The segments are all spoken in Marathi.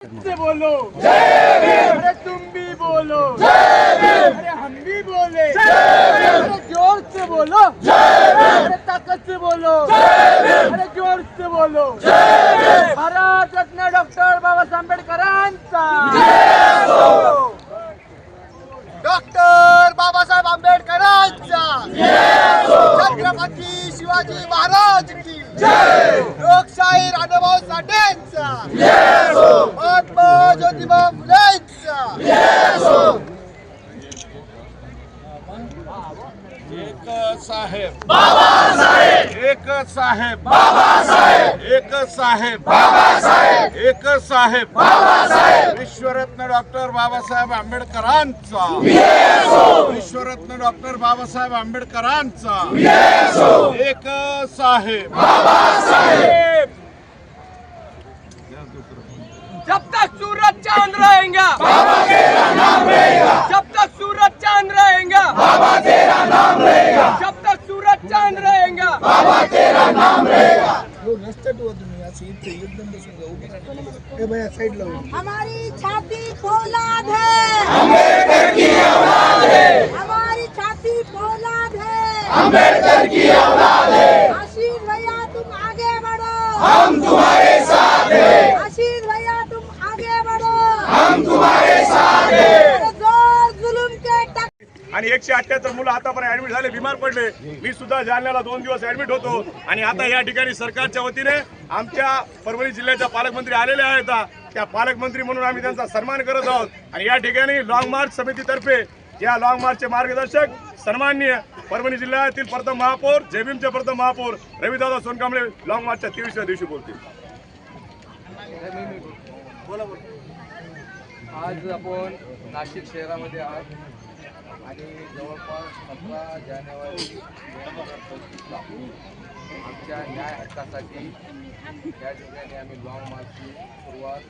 से बोलो जय भीम, अरे तुम भी बोलो जय भीम, अरे हम भी बोले जय भीम, अरे जोर से बोलो जय भीम, अरे ताकत से बोलो जय भीम, अरे जोर से बोलो जय भीम। भारत रत्न डॉक्टर बाबासाहेब आंबेडकरांचा जय हो, डॉक्टर बाबासाहेब आंबेडकरांचा जय हो, छत्रपती शिवाजी महाराज की जय, लोकशाही राजाभाऊ साठेंचा जय हो, महात्मा ज्योतिबा फुलेंचा जय हो। एक साहेब बाबासाहेब, एक साहेब बाबासाहेब, एक साहेब बाबासाहेब, एक साहेब बाबासाहेब, विश्वरत्न डॉक्टर बाबासाहेब आंबेडकरांचा विश्वरत्न डॉक्टर बाबासाहेब आंबेडकरांचा एक साहेब बाबासाहेब। जब तक सूरज चांद रहेगा बाबा तेरा नाम रहेगा, जब तक सूरज चांद रहेगा बाबा तेरा नाम रहेगा, जब तक सूरज चांद रहेगा बाबा तेरा नाम रहेगा। हमारी छाती फौलाद है, अम्बेडकर की औलाद है, हमारी छाती फौलाद है, अम्बेडकर की औलाद है, आशीष भैया तुम आगे बढ़ो, हम तुम्हारे साथ हैं, आशीष भैया तुम आगे बढ़ो, हम तुम्हारे साथ हैं। अरे जोर जुलूम के टक आणि 178 मुलं आतापर्यंत ऍडमिट झाले, बिमार पडले। मी सुद्धा जालन्याला 2 दिवस ऍडमिट होतो आणि आता या ठिकाणी सरकारच्या वतीने आमच्या परभणी जिल्ह्याच्या पालकमंत्री आलेले आहेत। त्या पालकमंत्री म्हणून आम्ही त्यांचा सन्मान करत आहोत आणि या ठिकाणी लॉंग मार्च समितीतर्फे या लॉंग मार्चचे मार्गदर्शक सन्माननीय परभणी जिल्ह्यातील प्रथम महापौर, जयभीमचे प्रथम महापौर रविदादा सोनकांबळे लॉंग मार्चच्या 23व्या दिवशी बोलतील। आज आपण नाशिक शहरामध्ये आहात आणि जवळपास 15 जानेवारी 2025ला आमच्या न्याय हक्कासाठी या ठिकाणी आम्ही लॉंग मार्चची सुरुवात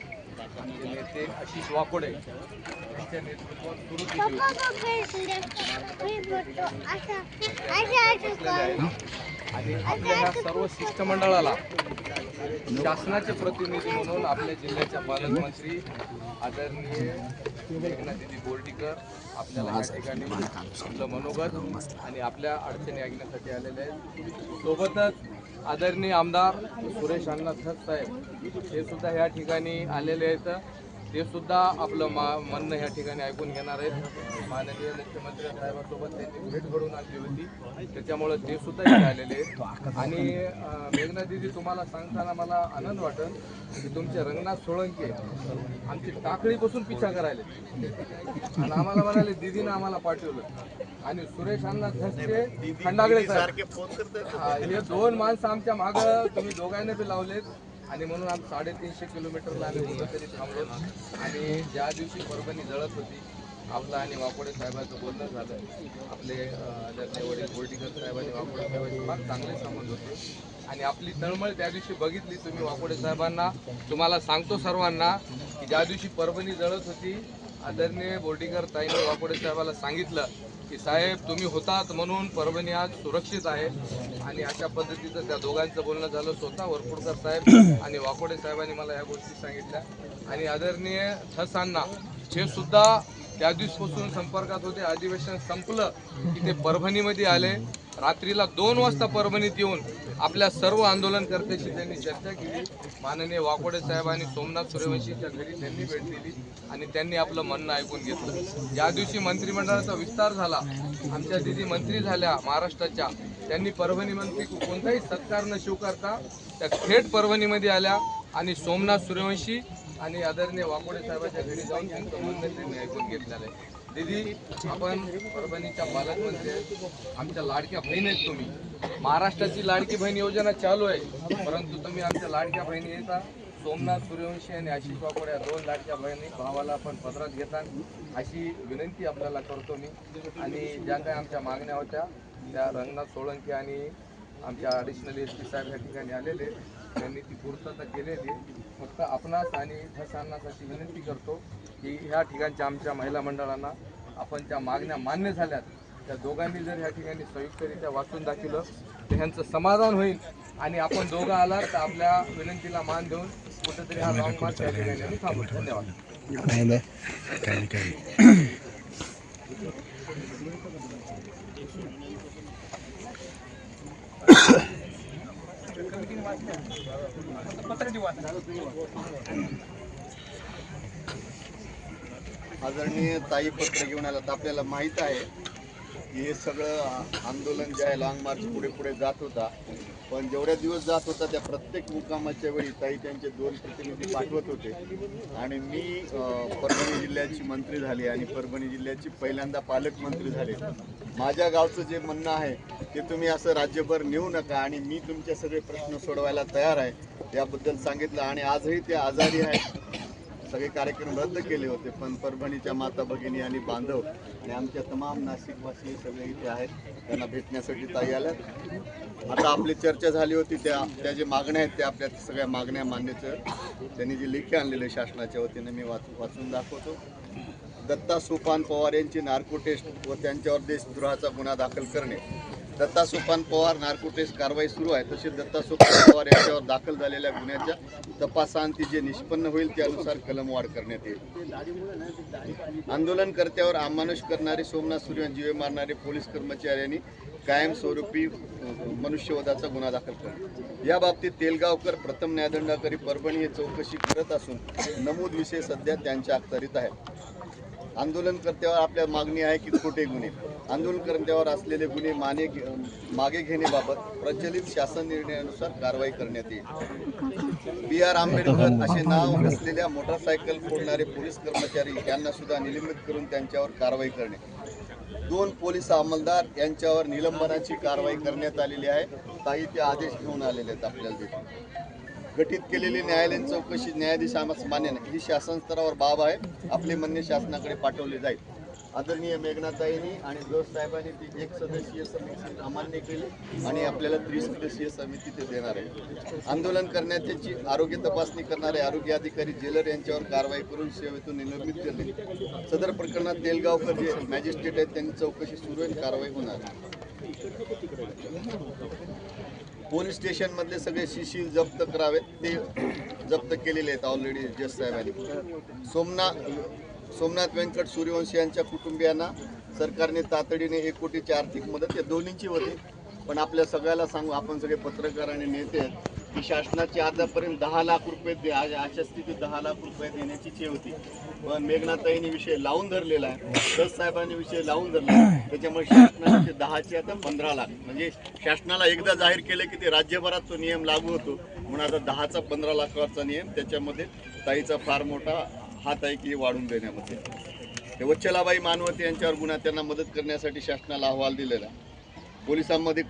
आमचे नेते आशिष वाकोडे यांच्या नेतृत्वात सुरू केली आणि आपल्या ह्या सर्व शिष्टमंडळाला शासनाचे प्रतिनिधी म्हणून आपल्या जिल्ह्याच्या पालकमंत्री आदरणीय मेघनादिदी बोर्डीकर आपल्याला या ठिकाणी आपलं मनोगत आणि आपल्या अडचणी ऐकण्यासाठी आलेले आहेत। सोबतच आदरणीय आमदार सुरेश अण्णा धस साहेब हे सुद्धा या ठिकाणी आलेले आहेत, ते सुद्धा आपलं म्हणणं या ठिकाणी ऐकून घेणार आहेत। माननीय मुख्यमंत्री साहेबांसोबत त्यांनी भेट घडून आणली होती, त्याच्यामुळे ते सुद्धा इथे आलेले आहेत। आणि मेघना दिदी तुम्हाला सांगताना मला आनंद वाटेल की तुमचे रंगनाथ सोळंके आमची टाकळीपासून पिछा करायले आणि आम्हाला म्हणाले दीदीनं आम्हाला पाठवलं आणि सुरेश अण्णा धसचे खंडागळे साहेब हे 2 माणसं आमच्या मागं तुम्ही दोघांनी बी लावलेत आणि म्हणून आम्ही 350 किलोमीटरला आम्ही कुठेतरी थांबलो आणि ज्या दिवशी परभणी जळत होती आपलं आणि वाकोडे साहेबांचं बोलणं झालं। आपले वडील बोर्डीकर साहेब आणि वाकोडे साहेबांचे फार चांगले संबंध होते आणि आपली तळमळ त्या दिवशी बघितली तुम्ही वाकोडे साहेबांना। तुम्हाला सांगतो सर्वांना की ज्या दिवशी परभणी जळत होती आदरणीय बोर्डीकर ताईने वाकोडे साहेबाला सांगितलं की साहेब तुम्ही होतात म्हणून परभणी आज सुरक्षित आहे आणि अशा पद्धतीचं त्या दोघांचं बोलणं झालं। स्वतः वरपुडकर साहेब आणि वाकोडे साहेबांनी मला या गोष्टी सांगितल्या आणि आदरणीय धसांना हे सुद्धा त्या दिवसापासून संपर्कात होते। अधिवेशन संपलं की ते परभणीमध्ये आले, रात्रीला 2 वाजता परभणीत येऊन आपल्या सर्व आंदोलनकर्त्यांशी त्यांनी चर्चा केली। माननीय वाकोडे साहेब आणि सोमनाथ सूर्यवंशीच्या घरी त्यांनी भेट दिली आणि त्यांनी आपलं म्हणणं ऐकून घेतलं। ज्या दिवशी मंत्रिमंडळाचा विस्तार झाला, आमच्या दिदी मंत्री झाल्या महाराष्ट्राच्या, त्यांनी परभणी मंत्री कोणताही सत्कार न स्वीकारता त्या थेट परभणीमध्ये आल्या आणि सोमनाथ सूर्यवंशी आणि आदरणीय वाकोडे साहेबांच्या घरी जाऊन त्यांचं म्हणणं त्यांनी ऐकून घेतलेलं आहे। दीदी आपण परभणीच्या पालकमंत्री आहेत, आमच्या लाडक्या बहीण आहेत तुम्ही। महाराष्ट्राची लाडकी बहीण योजना चालू आहे, परंतु तुम्ही आमच्या लाडक्या बहिणी येता सोमनाथ सूर्यवंशी आणि आशिष वाकोडे या 2 लाडक्या बहिणी भावाला आपण पदरात घेता अशी विनंती आपल्याला करतो मी। आणि ज्या काही आमच्या मागण्या होत्या त्या रंगनाथ सोळंके आणि आमच्या ॲडिशनल SP साहेब या ठिकाणी आलेले, त्यांनी ती पूर्तता केलेली। फक्त आपणास आणि धसांनासाठी विनंती करतो की ह्या ठिकाणच्या आमच्या महिला मंडळांना आपण त्या मागण्या मान्य झाल्यात त्या दोघांनी जर ह्या ठिकाणी संयुक्तरित्या वाचून दाखवलं तर ह्यांचं समाधान होईल आणि आपण दोघं आलात तर आपल्या विनंतीला मान देऊन कुठेतरी हा लॉंग मार्च या ठिकाणी आम्ही थांबू. धन्यवाद. आदरणीय ताई पत्र घेऊन आलात. आपल्याला माहीत आहे की हे सगळं आंदोलन जे आहे लॉंग मार्च पुढे पुढे जात होता, पण जेवढ्या दिवस जात होता त्या प्रत्येक मुक्कामाच्या वेळी ताई त्यांचे 2 प्रतिनिधी पाठवत होते. आणि मी परभणी जिल्ह्याची मंत्री झाली आणि परभणी जिल्ह्याची पहिल्यांदा पालकमंत्री झाले. माझ्या गावचं जे म्हणणं आहे ते तुम्ही असं राज्यभर नेऊ नका आणि मी तुमचे सगळे प्रश्न सोडवायला तयार आहे याबद्दल सांगितलं. आणि आजही ते आजारी आहेत. सगळे कार्यक्रम रद्द केले होते, पण परभणीच्या माता भगिनी आणि बांधव आणि आमच्या तमाम नाशिकवासी सगळे इथे आहेत, त्यांना भेटण्यासाठी ताई आल्यात. आता आपली चर्चा झाली होती, त्या जे मागण्या आहेत त्या आपल्या सगळ्या मागण्या मान्यचं त्यांनी जे लेखी आणलेले शासनाच्या वतीने मी वाचून दाखवतो. दत्ता सोपान पवार यांची नार्को टेस्ट व त्यांच्यावर देशद्रोहाचा गुन्हा दाखल करणे. दत्ता सोपान पवार नार्को टेस्ट कारवाई सुरू आहे. तसेच दत्ता सोपान पवार यांच्यावर दाखल झालेल्या गुन्ह्याच्या तपासांती जे निष्पन्न होईल त्यानुसार कलमवाढ करण्यात येईल. आंदोलनकर्त्यावर अमानुष करणारे, सोमनाथ सूर्य जीवे मारणारे पोलीस कर्मचाऱ्यांनी कायमस्वरूपी मनुष्यवधाचा गुन्हा दाखल करणे. या बाबतीत तेलगावकर प्रथम न्यायदंडाधिकारी परभणी हे चौकशी करत असून नमूद विषय सध्या त्यांच्या अखत्यारीत आहेत. आंदोलनकर्त्यावर आपल्या मागणी आहे की खोटे गुन्हे, आंदोलनकर्त्यावर असलेले गुन्हे मागे घेण्याबाबत प्रचलित शासन निर्णयानुसार कारवाई करण्यात येईल. B.R. आंबेडकर असे नाव असलेल्या मोटरसायकल फोडणारे पोलीस कर्मचारी यांना सुद्धा निलंबित करून त्यांच्यावर कारवाई करणे. 2 पोलीस अंमलदार यांच्यावर निलंबनाची कारवाई करण्यात आलेली आहे. काही ते आदेश घेऊन आलेले आहेत आपल्याला देतो. गठीत केलेली न्यायालयीन चौकशी न्यायाधीश आम्हाला मान्य नाही, ही शासन स्तरावर बाब आहे. आपले म्हणणे शासनाकडे पाठवले जाईल. आदरणीय मेघनाताईंनी आणि जोश साहेबांनी ती 1 सदस्यीय समिती अमान्य केली आणि आपल्याला 3 सदस्यीय समिती ते देणार आहे. आंदोलन करण्याची आरोग्य तपासणी करणारे आरोग्य अधिकारी जेलर यांच्यावर कारवाई करून सेवेतून निलंबित केले. सदर प्रकरणात तेलगावकर जे मॅजिस्ट्रेट आहेत त्यांनी चौकशी सुरू आहे, कारवाई होणार. पोलीस स्टेशनमधले सगळे शिशील जप्त करावेत, ते जप्त केलेले आहेत ऑलरेडी जज साहेबांनी. सोमनाथ व्यंकट सूर्यवंशी यांच्या कुटुंबियांना सरकारने तातडीने 1 कोटीची आर्थिक मदत या दोन्हींची होती. पण आपल्या सगळ्याला सांगू, आपण सगळे पत्रकार आणि नेते आहेत की शासनाची आतापर्यंत 10 लाख रुपये अशा स्थितीत 10 लाख रुपये देण्याची होती. पण मेघनाताईंनी विषय लावून धरलेला आहे, जज साहेबांनी विषय लावून धरला आहे. त्याच्यामुळे शासनाचे 10चे आता 15 लाख, म्हणजे शासनाला एकदा जाहीर केले की ते राज्यभरात तो नियम लागू होतो. म्हणून आता 10चा 15 लाखाचा नियम, त्याच्यामध्ये ताईचा फार मोठा हात आहे की वाढून देण्यामध्ये. ते वच्छलाबाई मानवते यांच्यावर गुन्हा, त्यांना मदत करण्यासाठी शासनाला अहवाल दिलेला. पोलिसांमध्ये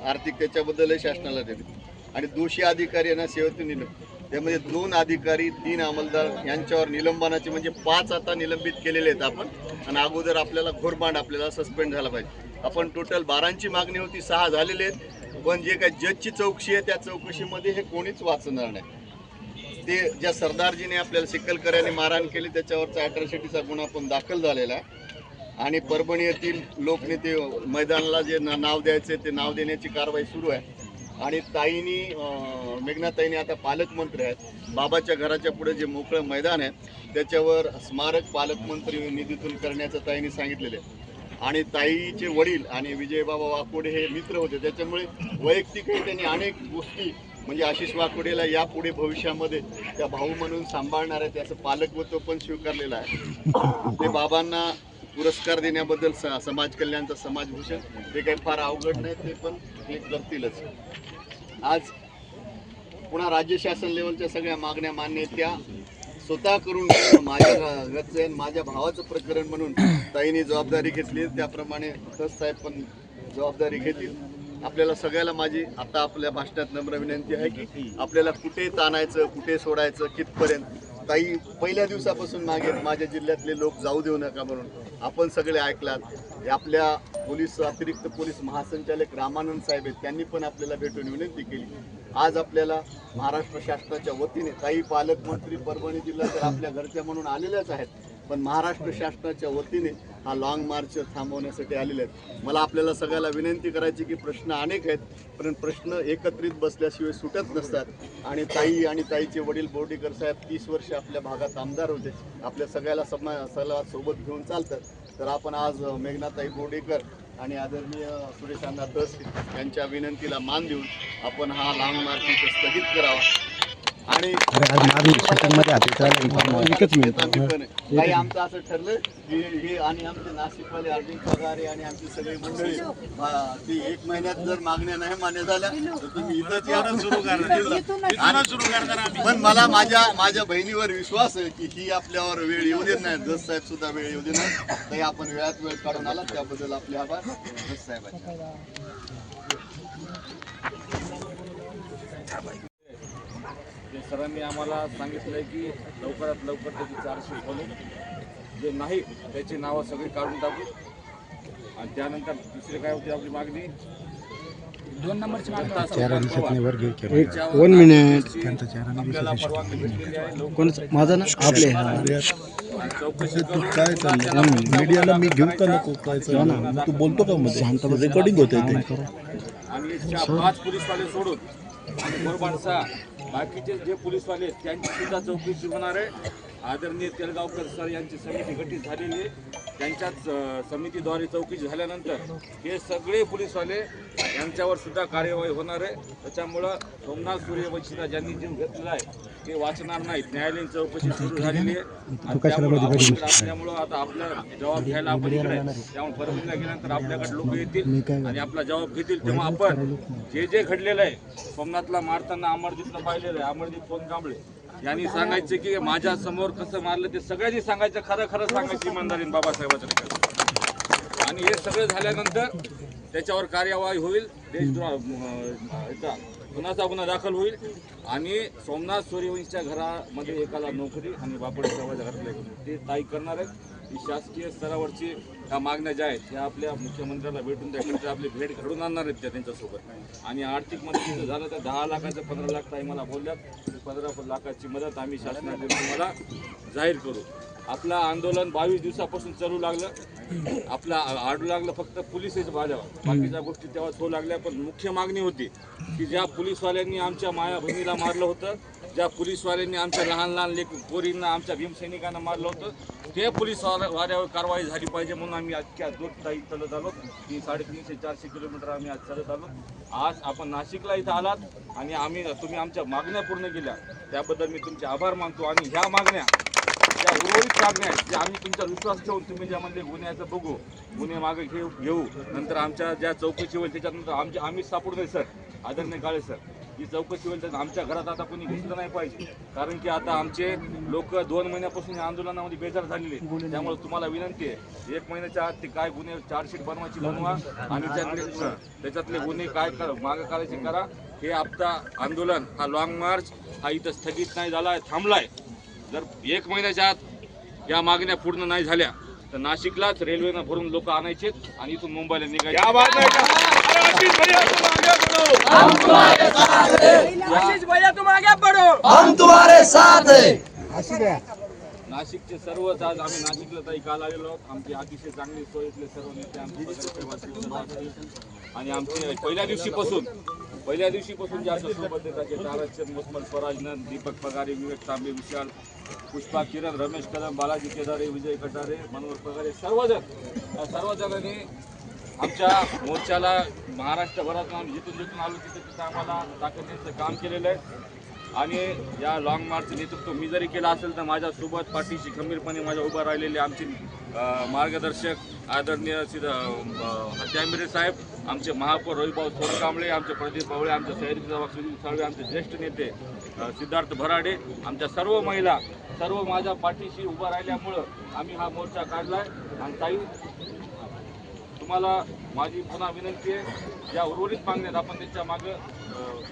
आर्थिक त्याच्याबद्दलही शासनाला दिले. आणि दोषी अधिकारी यांना सेवेतून निलंबित, त्यामध्ये 2 अधिकारी 3 अंमलदार यांच्यावर निलंबनाचे म्हणजे 5 आता निलंबित केलेले आहेत आपण. आणि अगोदर आपल्याला घोरबांड आपल्याला सस्पेंड झाला पाहिजे. आपण टोटल 12ची मागणी होती, 6 झालेले आहेत. पण जे काही जजची चौकशी आहे त्या चौकशीमध्ये हे कोणीच वाचणार नाही. ते ज्या सरदारजीने आपल्याला चिखलकऱ्याने मारहाण केली त्याच्यावरचा अॅट्रॉसिटीचा गुन्हा पण दाखल झालेला आहे. आणि परभणी येथील लोकनेते मैदानाला जे नाव द्यायचे ते नाव देण्याची कारवाई सुरू आहे. आणि ताईंनी मेघनाताईंनी आता पालकमंत्री आहेत, बाबाच्या घराच्या पुढे जे मोकळं मैदान आहे त्याच्यावर स्मारक पालकमंत्री निधीतून करण्याचं ताईंनी सांगितलेलं आहे. आणि ताईचे वडील आणि विजयबाबा वाकोडे हे मित्र होते, त्याच्यामुळे वैयक्तिकही त्यांनी अनेक गोष्टी म्हणजे आशिष वाकोडेला यापुढे भविष्यामध्ये त्या भाऊ म्हणून सांभाळणार आहे, त्याचं पालकत्व पण स्वीकारलेलं आहे. ते बाबांना पुरस्कार देण्याबद्दल समाज कल्याणचा समाजभूषण ते काही फार अवघड नाही, ते पण हे करतीलच. आज पुन्हा राज्य शासन लेवलच्या सगळ्या मागण्या मान्य त्या स्वतः करून माझ्या घरचं माझ्या भावाचं प्रकरण म्हणून ताईंनी जबाबदारी घेतली, त्याप्रमाणे तस साहेब पण जबाबदारी घेतील. आपल्याला सगळ्याला माझी आता आपल्या भाषणात नम्र विनंती आहे की आपल्याला कुठे ताणायचं, कुठे सोडायचं, कितपर्यंत. ताई पहिल्या दिवसापासून मागे माझ्या जिल्ह्यातले लोक जाऊ देऊ नका म्हणून आपण सगळे ऐकलात. आपल्या अतिरिक्त पोलीस महासंचालक रामानंद साहेब आहेत, त्यांनी पण आपल्याला भेटून विनंती केली. आज आपल्याला महाराष्ट्र शासनाच्या वतीने ताई पालकमंत्री परभणी जिल्हा तर आपल्या घरच्या म्हणून आलेल्याच आहेत, पण महाराष्ट्र शासनाच्या वतीने हा लॉंग मार्च थांबवण्यासाठी आलेले आहेत. मला आपल्याला सगळ्याला विनंती करायची की प्रश्न अनेक आहेत, पण प्रश्न एकत्रित बसल्याशिवाय सुटत नसतात. आणि ताई आणि ताईचे वडील बोर्डीकर साहेब 30 वर्ष आपल्या भागात आमदार होते, आपल्या सगळ्याला सगळ्या सोबत घेऊन चालतात. तर आपण आज मेघनाताई बोर्डीकर आणि आदरणीय सुरेश अण्णा धस यांच्या विनंतीला मान देऊन आपण हा लॉंग मार्च इथं स्थगित करावा. आणि काही आमचं असं ठरलं की हे आणि आमचे नाशिकवाले अरविंद पगारे आणि आमची सगळी मंडळी ती 1 महिन्यात जर मागण्या नाही मान्य झाल्या तर तुम्ही इथंच येणं सुरू करणार. पण मला माझ्या बहिणीवर विश्वास आहे की ही आपल्यावर वेळ येऊ देत नाही, जस साहेब सुद्धा वेळ येऊ देत नाही. ताई आपण वेळात वेळ काढून आला त्याबद्दल आपले आभार. जस साहेबांचे सरांनी आम्हाला सांगितलंय की लवकरात लवकर त्याची चार्जशीट बनवून जे नाही त्याची नावं सगळी काढून टाकू. आणि त्यानंतर दुसरी काय होती आपली मागणी, 2 नंबरची मागणी आपल्याला परवानगी भेटलेली आहे. माझा ना आपले चौकशी करून काय चाललं मीडियाला मी घेऊ का नको काय चाललं तू बोलतो का मध्ये रेकॉर्डिंग होत आहे ते. आणि 5 पोलीसवाले सोडून आणि बोरबांडसा बाकीचे जे पोलीसवाले आहेत त्यांची सुद्धा चौकशी होणार आहे. आदरणीय तेलगावकर सर यांची समिती गठीत झालेली आहे, त्यांच्याच समितीद्वारे चौकशी झाल्यानंतर हे सगळे पोलीसवाले यांच्यावर सुद्धा कार्यवाही होणार आहे. त्याच्यामुळं सोमनाथ सूर्यवंशीला ज्यांनी जीव घेतलेला आहे ते वाचणार नाहीत. न्यायालयीन चौकशी सुरू झालेली आहे त्यामुळं आता आपला जबाब घ्यायला आपण इकडे आहे. त्यामुळे परभणीला गेल्यानंतर आपल्याकडे लोक येतील आणि आपला जबाब घेतील. तेव्हा आपण जे घडलेलं आहे, सोमनाथला मारताना अमरदीपला पाहिलेलं आहे, अमरदीप सोन कांबळे यांनी सांगायचं की माझ्या समोर कसं मारलं ते सगळ्यांनी सांगायचं, खरं खरं सांगायचं इमानदारीने बाबासाहेबांच्या. आणि हे सगळं झाल्यानंतर त्याच्यावर कार्यवाही होईल, देशद्रोह गुन्हा दाखल होईल. आणि सोमनाथ सूर्यवंशीच्या घरामध्ये एकाला नोकरी आणि बापड साहेबाच्या घरातल्या ते ताई करणार आहेत. ही शासकीय स्तरावरची ह्या मागण्या ज्या आहेत त्या आपल्या मुख्यमंत्र्याला भेटून द्या, आपली भेट घडून आणणार आहेत त्या त्यांच्यासोबत. आणि आर्थिक मदतीचं झालं तर 10 लाखाचं 15 लाख ताई मला बोलल्यात, 15 लाखाची मदत आम्ही शासनाकडून तुम्हाला जाहीर करू. आपलं आंदोलन 22 दिवसापासून चालू लागलं, आपला आडू लागलं फक्त पोलिसच माझ्यावर, बाकीच्या गोष्टी तेव्हा होऊ लागल्या. पण मुख्य मागणी होती की ज्या पोलीसवाल्यांनी आमच्या माया बहिणीला मारलं होतं, ज्या पोलीसवाल्यांनी आमच्या लहान लहान पोरींना आमच्या भीमसैनिकांना मारलं होतं, ते पोलीसवाल्यावर कारवाई झाली पाहिजे म्हणून आम्ही आजच्या ताई चालत आलो. 350-400 किलोमीटर आम्ही आज चालत आलो. आज आपण नाशिकला इथं आलात आणि तुम्ही आमच्या मागण्या पूर्ण केल्या त्याबद्दल मी तुमचे आभार मानतो. आणि ह्या मागण्या ज्या उर्वरित मागण्या आहेत ज्या आम्ही तुमचा विश्वास ठेवून तुम्ही ज्यामध्ये गुन्ह्याचं बघू, गुन्हे मागे घेऊ नंतर आमच्या ज्या चौकशी होईल त्याच्यानंतर आम्हीच सापडू नये सर, आदरणीय काळे सर. ही चौकशी होईल तर आमच्या घरात आता कोणी घुसलं नाही पाहिजे, कारण की आता आमचे लोक 2 महिन्यापासून या आंदोलनामध्ये बेजार झालेले. त्यामुळे तुम्हाला विनंती आहे 1 महिन्याच्या आत ते काय गुन्हे चार्जशीट बनवा आणि त्याच्यातले गुन्हे काय मागे काढायचे करा. हे आपला आंदोलन हा लॉंग मार्च हा इथं स्थगित नाही झाला आहे, थांबला आहे. जर 1 महिन्याच्या आत या मागण्या पूर्ण नाही झाल्या तर नाशिकलाच रेल्वेनं भरून लोक आणायचे आणि इथून मुंबईला निघायचे. नाशिकचे सर्वच आज आम्ही नाशिकला ताई काल आलेलो आहोत. आमची अतिशय चांगली सोय इथले सर्व नेते आमचे आणि आमचे पहिल्या दिवशीपासून जे आमच्या सोबत येतात ताराचंद मुस्मल स्वराजनंद, दीपक पगारे, विवेक तांबे, विशाल, पुष्पा किरण, रमेश कदम, बालाजी केदारे, विजय कटारे, मनोहर पगारे, सर्व जणांनी आमच्या मोर्चाला महाराष्ट्रभरात आम्ही जिथून आलो तिथं आम्हाला ताकदीचं काम केलेलं आहे. आणि या लॉंग मार्चचं नेतृत्व मी जरी केलं असेल तर माझ्यासोबत पाठीशी खंबीरपणे माझ्या उभं राहिलेले आमचे मार्गदर्शक आदरणीय हत्यामिरे साहेब, आमचे महापौर रोहिभाऊ सोनकांबळे, आमचे प्रदीप बावळे, आमचे सह्याद्री सुनील साळवे, आमचे ज्येष्ठ नेते सिद्धार्थ भराडे, आमच्या सर्व महिला सर्व माझ्या पाठीशी उभं राहिल्यामुळं आम्ही हा मोर्चा काढला आहे. आणि ताई तुम्हाला माझी पुन्हा विनंती आहे, ज्या उर्वरित मागण्यात आपण त्यांच्या मागं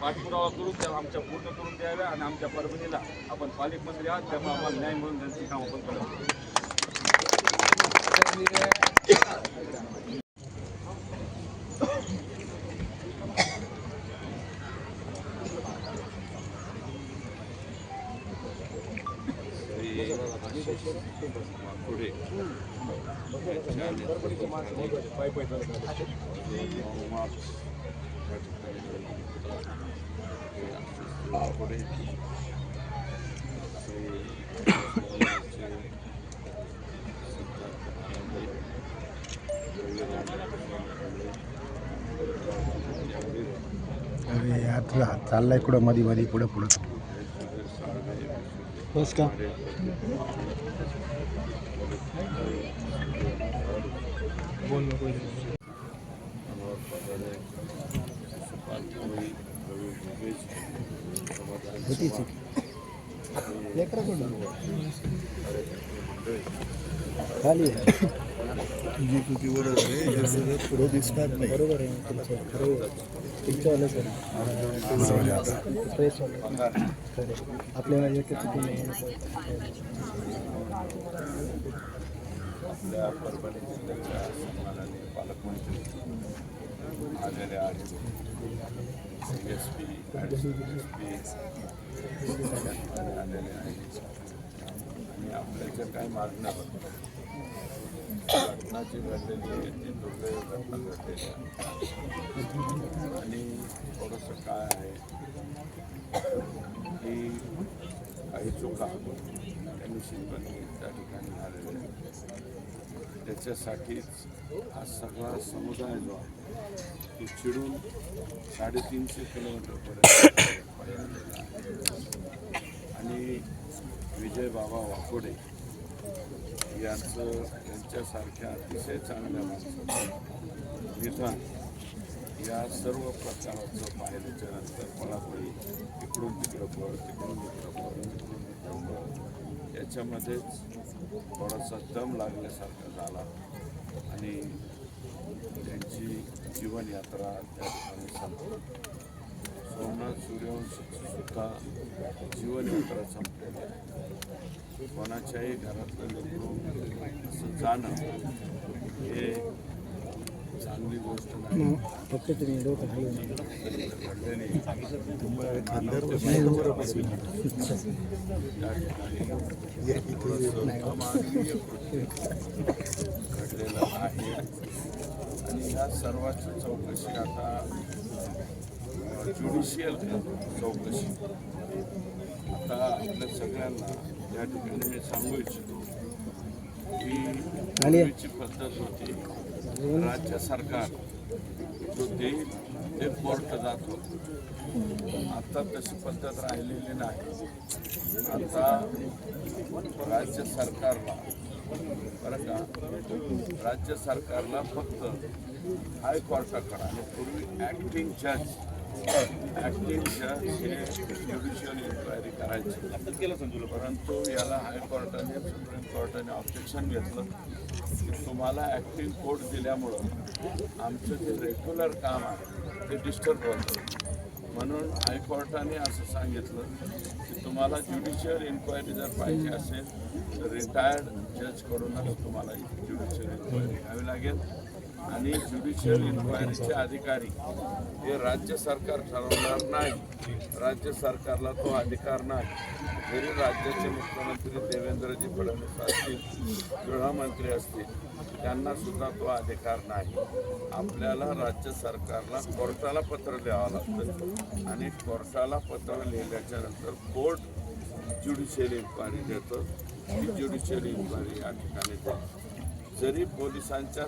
पाठपुरावा करून त्या आमच्या पूर्ण करून द्याव्या. आणि आमच्या परभणीला आपण पालकमंत्री आहात त्यामुळे आम्हाला न्याय मिळून त्यांची कामं आपण करावं. आशिष वाकोडे यांच्या नेतृत्वाखाली लॉंग मार्च या ठिकाणी झाला होता. हे आशिष वाकोडे अरे यार तुला चाललाय कुठं मध्ये मध्ये पुढं पुढं बस का खाली तुझी चुकी बरोबर आहे हे सगळं पुढं दिसणार नाही बरोबर आहे आपल्याला एक चुकी नाही आपल्या परभणी जिल्ह्याच्या सन्माननीय पालकमंत्री आलेले आहेत. CSP आलेले आहेत आणि आपल्या ज्या काही मागण्या घटना जी घडलेली आहे ती दुर्दैव घटना घडलेली आहे आणि थोडंसं काय आहे की काही चुका त्या निश्चितपणे त्या ठिकाणी झालेल्या आहेत. त्याच्यासाठीच हा सगळा समुदाय जो आहे तो चिडून 350 किलोमीटरपर्यंत आणि विजय बाबा वाकोडे यांच्यासारख्या अतिशय चांगल्या माणसाचं निधन या सर्व प्रकाराचं पाहिल्याच्या नंतर पळापळी इकडून तिकडं पळ तिकडून तिकडं पळ तिकडून तिकडं पळ याच्यामध्येच थोडासा दम लागल्यासारखा झाला आणि त्यांची जीवनयात्रा त्या ठिकाणी संपली. सोमनाथ सूर्यवंशीची सुद्धा जीवनयात्रा संपलेली आहे. कोणाच्याही घरातलं लेकरू असं जाणं हे चांगली गोष्ट नाही. फक्त तुम्ही डोकं हलवून घडलेली त्या ठिकाणी घडलेलं आहे आणि या सर्वांची चौकशी आता ज्युडिशियल चौकशी आता आपल्या सगळ्यांना या ठिकाणी मी सांगू इच्छितो की पूर्वीची पद्धत होती राज्य सरकार जो देईल ते कोर्ट जात होतं. आता तशी पद्धत राहिलेली नाही. आता राज्य सरकारला बरं का राज्य सरकारला फक्त हायकोर्टाकडे आणि पूर्वी ॲक्टिंग जज हे ज्युडिशियल इन्क्वायरी करायची परंतु याला हायकोर्टाने सुप्रीम कोर्टाने ऑब्जेक्शन घेतलं की तुम्हाला ॲक्टिंग कोर्ट दिल्यामुळं आमचं जे रेग्युलर काम आहे ते डिस्टर्ब होतं. म्हणून हायकोर्टाने असं सांगितलं की तुम्हाला ज्युडिशियल इन्क्वायरी जर पाहिजे असेल तर रिटायर्ड जजकडूनच तुम्हाला ज्युडिशियल इन्क्वायरी घ्यावी लागेल आणि ज्युडिशियल इन्क्वायरीचे अधिकारी हे राज्य सरकार ठरवणार नाही. राज्य सरकारला तो अधिकार नाही. जरी राज्याचे मुख्यमंत्री देवेंद्रजी फडणवीस असतील गृहमंत्री असतील त्यांना सुद्धा तो अधिकार नाही. आपल्याला राज्य सरकारला कोर्टाला पत्र द्यावं लागतं आणि कोर्टाला पत्र लिहिल्याच्या नंतर कोर्ट ज्युडिशियल इन्क्वायरी देतं. ही ज्युडिशियल इन्क्वायरी या ठिकाणी देते. जरी पोलिसांच्या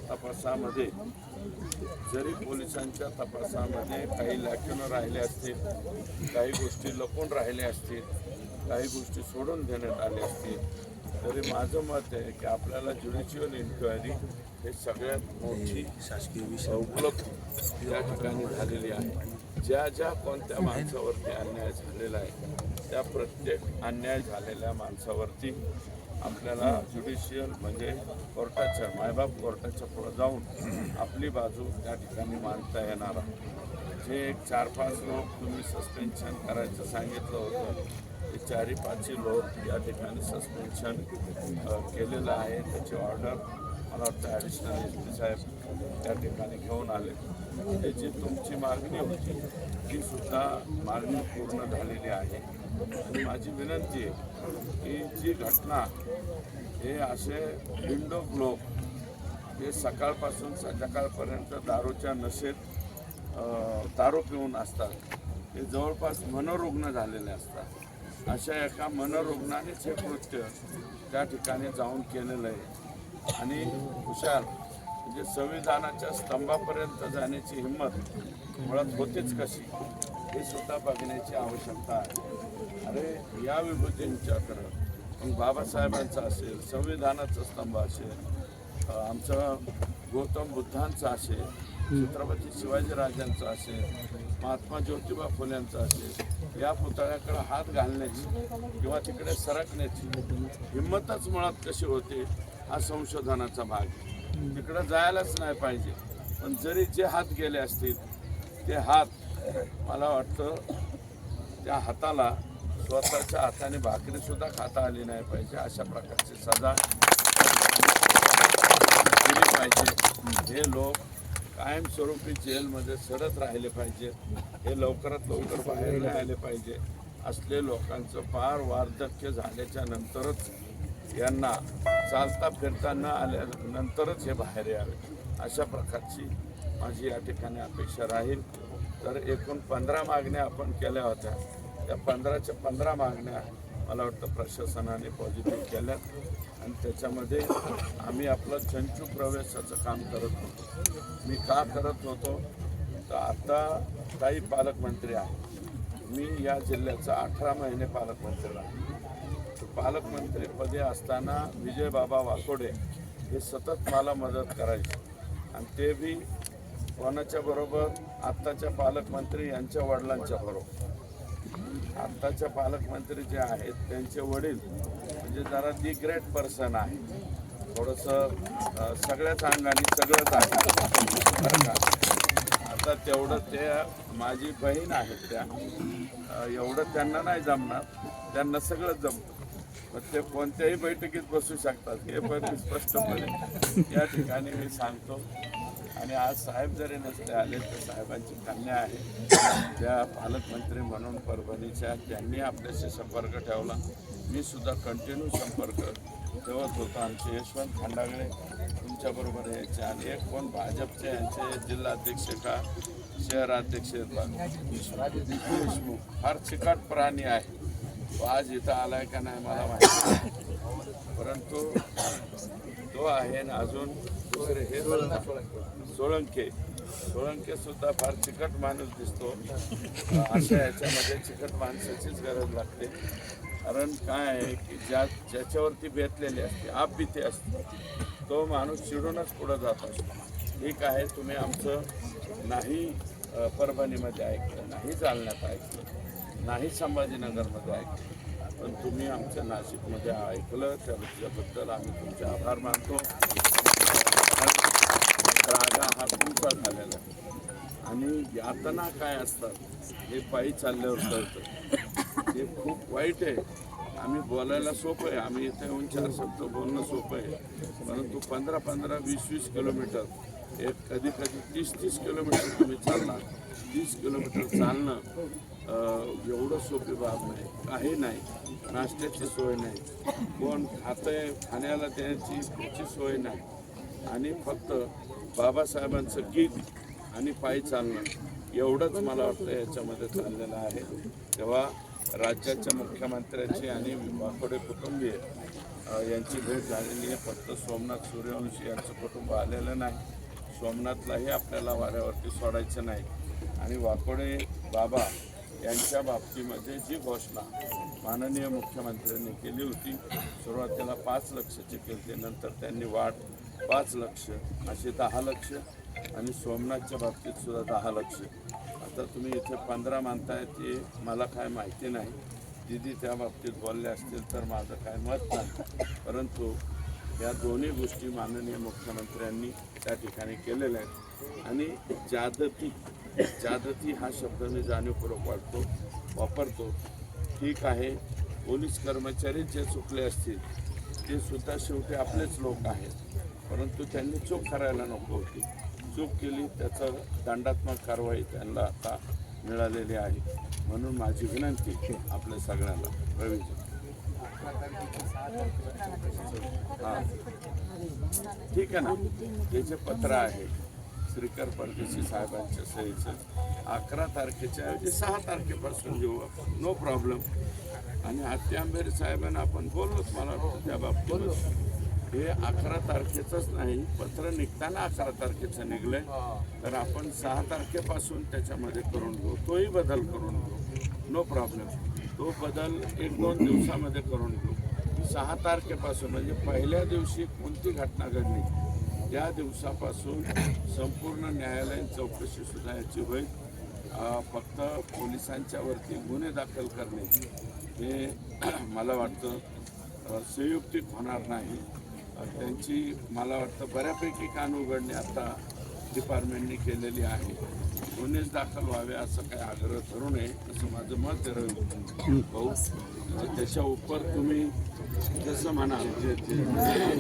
तपासामध्ये काही लॅक्युनं राहिले असतील, काही गोष्टी लपून राहिल्या असतील, काही गोष्टी सोडून देण्यात आल्या असतील, तरी माझं मत आहे की आपल्याला ज्युडिशियल इन्क्वायरी हे सगळ्यात मोठी शासकीय उपलब्ध या ठिकाणी झालेली आहे. ज्या कोणत्या माणसावरती अन्याय झालेला आहे त्या प्रत्येक अन्याय झालेल्या माणसावरती आपल्याला ज्युडिशियल म्हणजे कोर्टाच्या मायबाप कोर्टाच्या पुढे जाऊन आपली बाजू त्या ठिकाणी मांडता येणार आहे. जे 4-5 लोक तुम्ही सस्पेन्शन करायचं सांगितलं होतं ते 4-5 लोक या ठिकाणी सस्पेन्शन केलेलं आहे. त्याची ऑर्डर मला वाटतं ॲडिशनल एस.पी. साहेब त्या ठिकाणी घेऊन आले. त्याची तुमची मागणी होती ती सुद्धा मागणी पूर्ण झालेली आहे. आणि माझी विनंती आहे की जी घटना हे असे हिंडोक लोक हे सकाळपासून संध्याकाळपर्यंत दारूच्या नशेत दारू पिऊन असतात, हे जवळपास मनोरुग्ण झालेले असतात. अशा एका मनोरुग्णानेच हे कृत्य त्या ठिकाणी जाऊन केलेलं आहे. आणि हुशार म्हणजे संविधानाच्या स्तंभापर्यंत जाण्याची हिंमत मुळात होतेच कशी हे सुद्धा बघण्याची आवश्यकता आहे. अरे या विभूतींच्याकडं मग बाबासाहेबांचा असेल, संविधानाचा स्तंभ असेल, आमचं गौतम बुद्धांचा असेल, छत्रपती शिवाजीराजांचा असेल, महात्मा ज्योतिबा फुल्यांचा असेल, या पुतळ्याकडे हात घालण्याची किंवा तिकडे सरकण्याची हिंमतच मुळात कशी होते हा संशोधनाचा भाग. तिकडं जायलाच नाही पाहिजे. पण जरी जे हात गेले असतील ते हात मला वाटतं त्या हाताला स्वतःच्या हाताने भाकरीसुद्धा खाता आली नाही पाहिजे. अशा प्रकारची सजा दिली पाहिजे. हे लोक कायमस्वरूपी जेलमध्ये सडत राहिले पाहिजेत. हे लवकरात लवकर बाहेर नाही आले पाहिजे. असले लोकांचं फार वार्धक्य झाल्याच्या नंतरच यांना चालता फिरता न आल्यानंतरच हे बाहेर यावे, अशा प्रकारची माझी या ठिकाणी अपेक्षा राहील. तर एकूण 15 मागण्या आपण केल्या होत्या. त्या 15च्या 15 मागण्या मला वाटतं प्रशासनाने पॉझिटिव्ह केल्यात आणि त्याच्यामध्ये आम्ही आपलं चंचू प्रवेशाचं काम करत होतो. मी का करत होतो तर आता काही पालकमंत्री आहेत. मी या जिल्ह्याचा 18 महिने पालकमंत्री आहे. पालकमंत्रीपदी असताना विजयबाबा वाकोडे हे सतत मला मदत करायचे आणि ते बी कोणाच्या बरोबर, आत्ताच्या पालकमंत्री यांच्या वडिलांच्या बरोबर. आत्ताच्या पालकमंत्री जे आहेत त्यांचे वडील म्हणजे जरा दी ग्रेट पर्सन आहे, थोडंसं सगळ्याच अंगाने सगळंच आहे बरं का. आता तेवढं ते माझी बहीण आहेत, त्या एवढं त्यांना नाही जमणार, त्यांना सगळं जमतं. मग ते कोणत्याही बैठकीत बसू शकतात हे पण स्पष्टपणे या ठिकाणी मी सांगतो. आणि आज साहेब जरी नसते आले तर साहेबांची कन्या आहे त्या पालकमंत्री म्हणून परभणीच्या, त्यांनी आपल्याशी संपर्क ठेवला. मी सुद्धा कंटिन्यू संपर्क ठेवत होतो. आमचे यशवंत खंडागळे तुमच्याबरोबर यायचे आणि एक कोण भाजपचे यांचे जिल्हाध्यक्ष का शहराध्यक्ष देशमुख, फार चिकाट प्राणी आहे. तो आज इथं आलाय का नाही मला माहिती नाही, परंतु तो आहे. आणि अजून दुसरे हे सोळंके सुद्धा फार चिकट माणूस दिसतो. अशा याच्यामध्ये चिकट माणसाचीच गरज लागते. कारण काय आहे की ज्याच्यावरती बेतलेली असते, आपबीती असते, तो माणूस चिडूनच पुढं जात असतो. ठीक आहे, तुम्ही आमचं नाही परभणीमध्ये ऐकलं, नाही जालन्यात ऐकलं, नाही संभाजीनगरमध्ये ऐकलं, पण तुम्ही आमच्या नाशिकमध्ये ऐकलं, त्याबद्दल आम्ही तुमचे आभार मानतो. रागा हा तुमचा झालेला आणि यातना काय असतात हे पायी चालल्यावर कळतं. हे खूप वाईट आहे. आम्ही बोलायला सोपं आहे, आम्ही इथे येऊन 4 शब्द बोलणं सोपं आहे, परंतु 15-15, 20-20 किलोमीटर, एक कधी 30-30 किलोमीटर तुम्ही चालणार. 30 किलोमीटर चालणं एवढं सोपी बाब नाही. काही नाही, नाश्त्याची सोय नाही, कोण खातंय खाण्याला त्याची सोय नाही आणि फक्त बाबासाहेबांचं गीत आणि पायी चालणं एवढंच मला वाटतं याच्यामध्ये चाललेलं आहे. तेव्हा राज्याच्या मुख्यमंत्र्यांची आणि वाकोडे कुटुंबीय यांची भेट झालेली आहे. फक्त सोमनाथ सूर्यवंशी यांचं कुटुंब आलेलं नाही. सोमनाथलाही आपल्याला वाऱ्यावरती सोडायचं नाही. आणि वाकोडे बाबा यांच्या बाबतीमध्ये जी घोषणा माननीय मुख्यमंत्र्यांनी केली होती, सुरुवातीला 5 लक्षाची केली, नंतर त्यांनी वाढ 5 लक्ष असे 10 लक्ष आणि सोमनाथच्या बाबतीत सुद्धा 10 लक्ष. आता तुम्ही इथे 15 मानताय ते मला काय माहिती नाही. दिदी त्या बाबतीत बोलले असतील तर माझं काय मत नाही, परंतु या दोन्ही गोष्टी माननीय मुख्यमंत्र्यांनी त्या ठिकाणी केलेल्या आहेत. आणि जादती हा शब्द मी जाणीवपूर्वक वापरतो. ठीक आहे, पोलीस कर्मचारी जे चुकले असतील ते सुद्धा शेवटी आपलेच लोक आहेत, परंतु त्यांनी चूक करायला नको होती. चूक केली, त्याचं दंडात्मक कारवाई त्यांना आता मिळालेली आहे. म्हणून माझी विनंती आपल्या सगळ्यांना रवीजी हां ठीक आहे ना, हे जे पत्र आहे श्रीकर परदेशी साहेबांच्या सहीचं 11 तारखेच्या ऐवजी 6 तारखेपासून घेऊ, नो प्रॉब्लेम. आणि हत्ती आंबेरी साहेबांना आपण बोललोच मला वाटतं त्या बाबतीत. हे 11 तारखेचंच नाही, पत्र निघताना 11 तारखेचं निघलंय, तर आपण 6 तारखेपासून त्याच्यामध्ये करून घेऊ, तोही बदल करून घेऊ, नो प्रॉब्लेम. तो बदल 1-2 दिवसामध्ये करून घेऊ. 6 तारखेपासून म्हणजे पहिल्या दिवशी कोणती घटना घडली त्या दिवसापासून संपूर्ण न्यायालयीन चौकशी सुद्धा याची होईल. फक्त पोलिसांच्या वरती गुन्हे दाखल करणे हे मला वाटतं संयुक्तिक होणार नाही. त्यांची मला वाटतं बऱ्यापैकी कान उघडणे आता डिपार्टमेंटने केलेली आहे. गुन्हेच दाखल व्हावे असं काही आग्रह धरू नये असं माझं मत आहे भाऊ. त्याच्या उपर तुम्ही जसं म्हणाल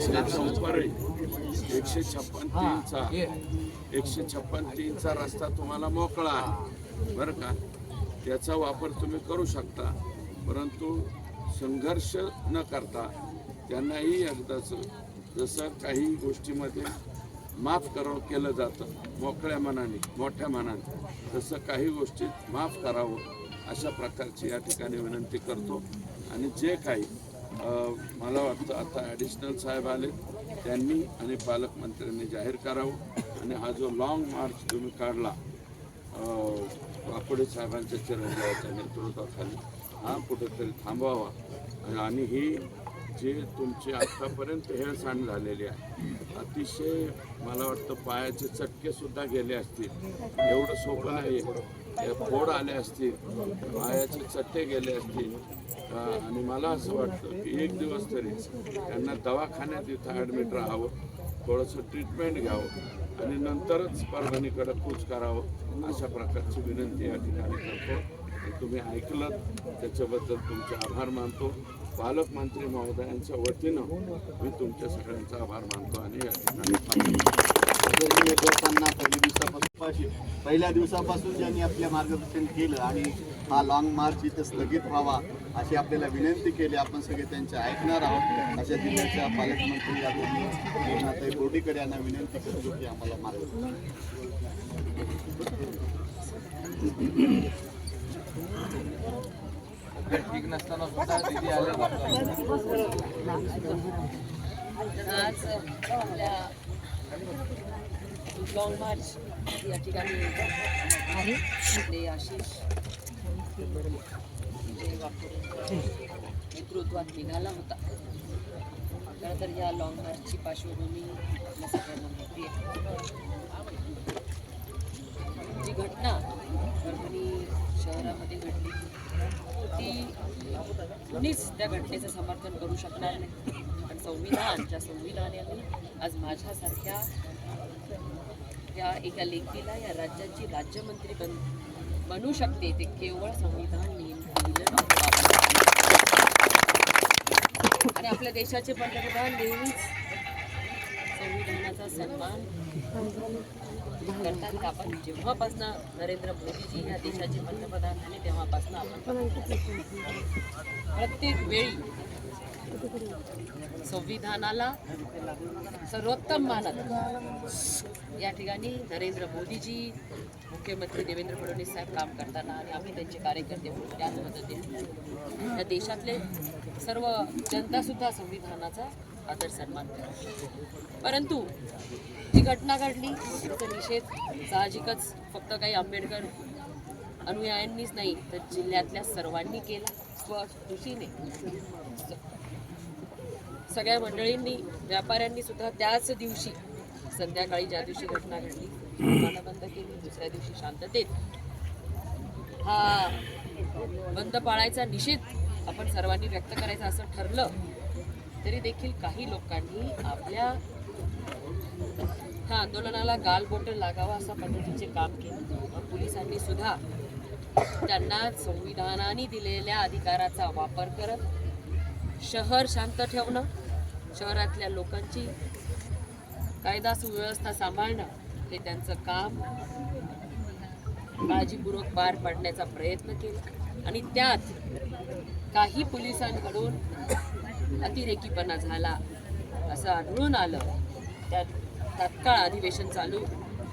त्याच्या उपरही 156.3चा रस्ता तुम्हाला मोकळा आहे बरं का, त्याचा वापर तुम्ही करू शकता. परंतु संघर्ष न करता त्यांनाही एकदाच जसं काही गोष्टीमध्ये माफ केलं जातं मोकळ्या मनाने मोठ्या मनाने, तसं काही गोष्टीत माफ करावं अशा प्रकारची या ठिकाणी विनंती करतो. आणि जे काही मला वाटतं आता ॲडिशनल साहेब आले त्यांनी आणि पालकमंत्र्यांनी जाहीर करावं. आणि हा जो लॉंग मार्च तुम्ही काढला वाकोडे साहेबांच्या चिरंजीवाच्या नेतृत्वाखाली, हा कुठेतरी थांबवावा. आणि ही जे तुमची आत्तापर्यंत हेळसांड झालेली आहे, अतिशय मला वाटतं पायाचे चटकेसुद्धा गेले असतील, एवढं सोपं नाही. फोड आले असतील, पायाचे चट्टे गेले असतील. आणि मला असं वाटतं की एक दिवस तरी त्यांना दवाखान्यात इथं ॲडमिट राहावं, थोडंसं ट्रीटमेंट घ्यावं आणि नंतरच परभणीकडे कूच करावं अशा प्रकारची विनंती या ठिकाणी करतो. तुम्ही ऐकलं त्याच्याबद्दल तुमचे आभार मानतो. पालकमंत्री महोदयांच्या वतीनं मी तुमच्या सगळ्यांचा आभार मानतो. आणि या ठिकाणी पहिल्या दिवसापासून ज्यांनी आपल्या मार्गदर्शन केलं आणि हा लॉंग मार्च इथं स्थगित व्हावा अशी आपल्याला विनंती केली. आपण सगळे त्यांचे ऐकणार आहोत. अशा जिल्ह्याच्या पालकमंत्री आदरणीय बोर्डीकर यांना विनंती करतो की आम्हाला मार्गदर्शन. ठीक नसताना सुद्धा दिदी आले. आज आपल्या लॉंग मार्च या ठिकाणी आपले आशिष नेतृत्वात निघाला होता. खरं तर या लॉंग मार्चची पार्श्वभूमी आपल्या सगळ्यांना माहिती आहे. जी घटना परभणी शहरामध्ये घडली ती कुणीच त्या घटनेचं समर्थन करू शकणार नाही. पण ज्या संविधानाने आज माझ्यासारख्या या एका लेखीला या राज्याची राज्यमंत्री बनू शकते ते केवळ संविधान लिहिलं आणि आपल्या देशाचे पंतप्रधान नेहमीच संविधानाचा सन्मान करतात. आपण जेव्हापासून नरेंद्र मोदीजी या देशाचे पंतप्रधान झाले तेव्हापासून आपण प्रत्येक वेळी संविधानाला सर्वोत्तम मानत या ठिकाणी नरेंद्र मोदीजी मुख्यमंत्री देवेंद्र फडणवीस साहेब काम करताना आणि आम्ही त्यांचे कार्यकर्ते म्हणून त्याच पद्धतीने या देशातले सर्व जनतासुद्धा संविधानाचा आदर सन्मान करतात. परंतु जी घटना घडली त्याचा निषेध साहजिकच फक्त काही आंबेडकर अनुयायांनीच नाही तर जिल्ह्यातल्या सर्वांनी केला. स्वखुशीने सगळ्या मंडळींनी व्यापाऱ्यांनी सुद्धा त्याच दिवशी संध्याकाळी ज्या दिवशी घटना घडली दुकानं बंद केली. दुसऱ्या दिवशी शांततेत हा बंद पाळायचा निषेध आपण सर्वांनी व्यक्त करायचा असं ठरलं तरी देखील काही लोकांनी आपल्या ह्या आंदोलनाला गालबोट लागावा अशा पद्धतीचे काम केले. पोलिसांनी सुद्धा त्यांना संविधानाने दिलेल्या अधिकाराचा वापर करत शहर शांत ठेवणं, शहरातल्या लोकांची कायदा सुव्यवस्था सांभाळणं हे त्यांचं काम काळजीपूर्वक पार पाडण्याचा प्रयत्न केला आणि त्यात काही पोलिसांकडून अतिरेकीपणा झाला असं आढळून आलं. त्यात तात्काळ अधिवेशन चालू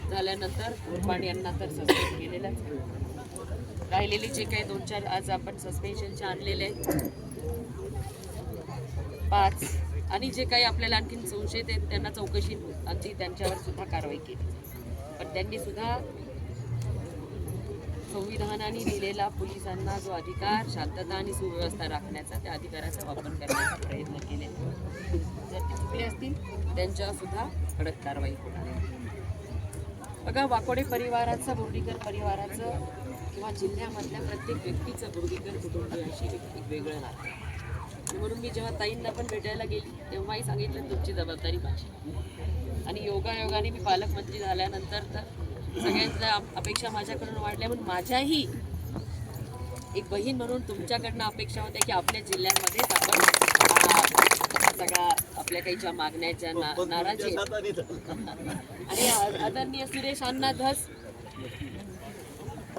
झाल्यानंतर कुरबाणी यांना तर सस्पेंड केलेलंच. राहिलेले जे काही 2-4 आज आपण सस्पेन्शनचे आणलेले आहेत 5 आणि जे काही आपल्याला आणखीन संशयित आहेत त्यांना चौकशी आमची त्यांच्यावर सुद्धा कारवाई केली. पण त्यांनी सुद्धा संविधानाने दिलेला पोलिसांना जो अधिकार शांतता आणि सुव्यवस्था राखण्याचा त्या अधिकाराचा वापर करण्याचा प्रयत्न केलेला. जर ते चुकले असतील त्यांच्यावर सुद्धा कडक कारवाई होणार. बघा, वाकोडे परिवाराचं, बोर्डीकर परिवाराचं किंवा जिल्ह्यामधल्या प्रत्येक व्यक्तीचं बोर्डीकर कुटुंबियांशी वेगवेगळं नातं. आणि म्हणून मी जेव्हा ताईंना पण भेटायला गेली तेव्हाही सांगितलं तुमची जबाबदारी माझी. आणि योगायोगाने मी पालकमंत्री झाल्यानंतर तर सगळ्यांच्या अपेक्षा माझ्याकडून वाढल्या. म्हणून माझ्याही एक बहीण म्हणून तुमच्याकडनं अपेक्षा होत्या की आपल्या जिल्ह्यामध्येच आपण सगळ्या आपल्या काही ज्या मागण्याच्या नाराजी आणि आदरणीय सुरेश अण्णा धस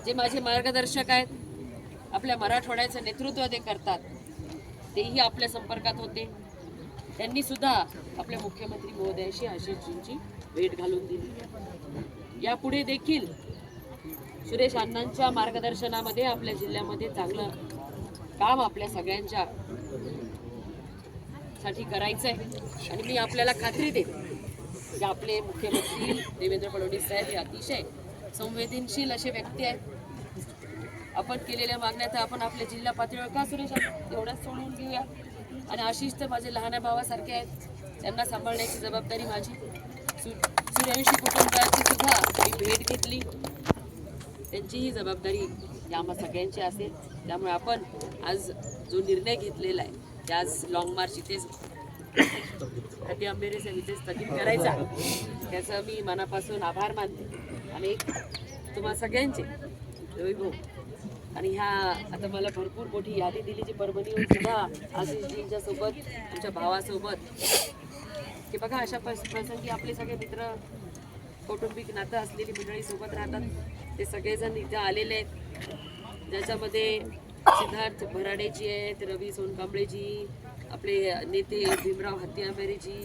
जे माझे मार्गदर्शक आहेत, आपल्या मराठवाड्याचं नेतृत्व ते करतात, तेही आपल्या संपर्कात होते. त्यांनी सुद्धा आपल्या मुख्यमंत्री महोदयाशी आशिषजींची भेट घालून दिली. यापुढे देखील सुरेश अण्णांच्या मार्गदर्शनामध्ये आपल्या जिल्ह्यामध्ये चांगलं काम आपल्या सगळ्यांच्या साठी करायचं आहे. आणि मी आपल्याला खात्री देते की आपले मुख्यमंत्री देवेंद्र फडणवीस साहेब हे अतिशय संवेदनशील असे व्यक्ती आहेत. आपण केलेल्या मागण्या तर आपण आपल्या जिल्हा पातळीवर का सुरेश एवढ्याच सोडून घेऊया. आणि आशिष तर माझे लहान भावासारखे आहेत, त्यांना सांभाळण्याची जबाबदारी माझी. सूर्यवंशी कुटुंबाची सुद्धा मी भेट घेतली, त्यांचीही जबाबदारी या आम्हा सगळ्यांची असेल. त्यामुळे आपण आज जो निर्णय घेतलेला आहे ते आज लॉंग मार्च इथेच हॅपी आंबेरे इथे स्थगित करायचा, त्याचं मी मनापासून आभार मानते. आणि तुम्हा सगळ्यांचे रवी भाऊ आणि ह्या आता मला भरपूर मोठी यादी दिली जी परभणीहून सुद्धा आशिषजींच्या सोबत आमच्या भावासोबत की बघा अशा प्रसंगी आपले सगळे मित्र कौटुंबिक नातं असलेली मंडळी सोबत राहतात. ते सगळेजण इथे आलेले आहेत, ज्याच्यामध्ये सिद्धार्थ भराडेजी आहेत, रवी सोनकांबळेजी, आपले नेते भीमराव हत्तीआंबेरेजी,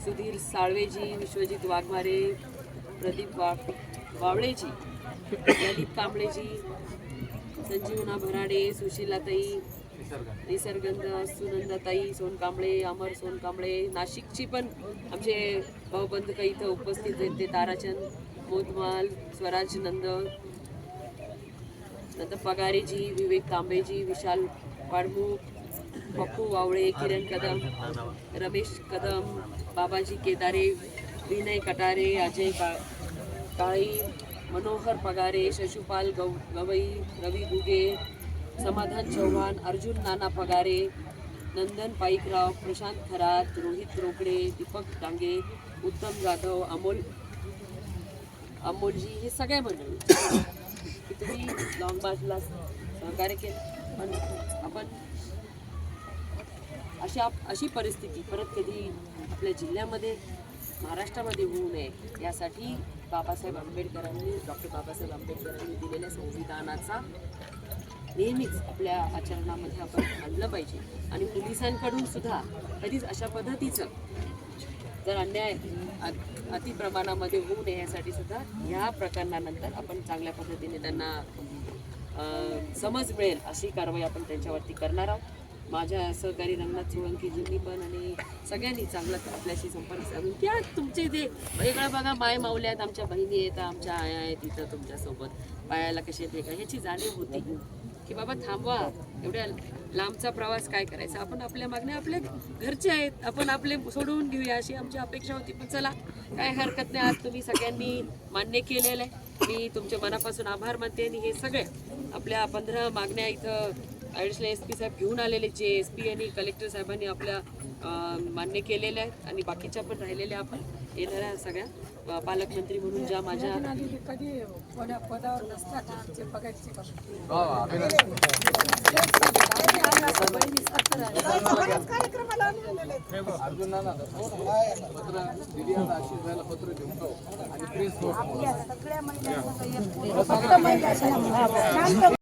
सुधीर साळवेजी, विश्वजित वाघमारे, प्रदीप वावळेजी, ललित कांबळेजी, संजीवना भराडे, सुशीलाताई, निसर्गंद, सुनंदाताई सोनकांबळे, अमर सोनकांबळे, नाशिकची पण आमचे भाऊबंध काही इथं उपस्थित आहेत, ते ताराचंद मोदमाल, स्वराज नंतर पगारेजी, विवेक तांबेजी, विशाल वाडमुख, पप्पू वावळे, किरण कदम, रमेश कदम, बाबाजी केदारे, विनय कटारे, अजय काळी, मनोहर पगारे, शशुपाल गवई, रवी घुगे, समाधान चव्हाण, अर्जुन नाना पगारे, नंदन पाईकराव, प्रशांत खरात, रोहित रोकडे, दीपक डांगे, उत्तम जाधव, अमोलजी, हे सगळे मंडळी की तुम्ही लॉंग मार्चला सहकार्य केलं. पण आपण अशी परिस्थिती परत कधी आपल्या जिल्ह्यामध्ये महाराष्ट्रामध्ये होऊ नये यासाठी बाबासाहेब आंबेडकरांनी डॉक्टर बाबासाहेब आंबेडकरांनी दिलेल्या संविधानाचा नेहमीच आपल्या आचरणामध्ये आपण आणलं पाहिजे. आणि पोलिसांकडून सुद्धा कधीच अशा पद्धतीचं जर अन्याय अतिप्रमाणामध्ये होऊ नये यासाठी सुद्धा ह्या प्रकरणानंतर आपण चांगल्या पद्धतीने त्यांना समज मिळेल अशी कारवाई आपण त्यांच्यावरती करणार आहोत. माझ्या सहकारी रंगनाथ सोळंकीजींनी पण आणि सगळ्यांनी चांगलं आपल्याशी संपर्क साधून त्या तुमचे जे वेगळं बघा माय माऊल्या आहेत, आमच्या बहिणी आहेत, आमच्या आया आहेत इथं तुमच्यासोबत पायाला कसे भेगा ह्याची जाणीव होती की बाबा थांबवा, एवढ्या लांबचा प्रवास काय करायचा, आपण आपल्या मागण्या आपल्या घरचे आहेत, आपण आपले सोडवून घेऊया अशी आमची अपेक्षा होती. पण चला काय हरकत नाही, आज तुम्ही सगळ्यांनी मान्य केलेलं आहे. मी तुमच्या मनापासून आभार मानते. आणि हे सगळे आपल्या 15 मागण्या इथं ॲडिशनल SP साहेब घेऊन आलेले, जे SP आणि कलेक्टर साहेबांनी आपल्या मान्य केलेल्या आहेत. आणि बाकीच्या पण राहिलेल्या आपण येणाऱ्या सगळ्या पालकमंत्री म्हणून ज्या माझ्या कधी पदावर नसतात आमचे पगारचे कार्यक्रमाला अर्जुन नाना पत्र दिली आता आशिष भाईला पत्र लिहून आणि प्रेस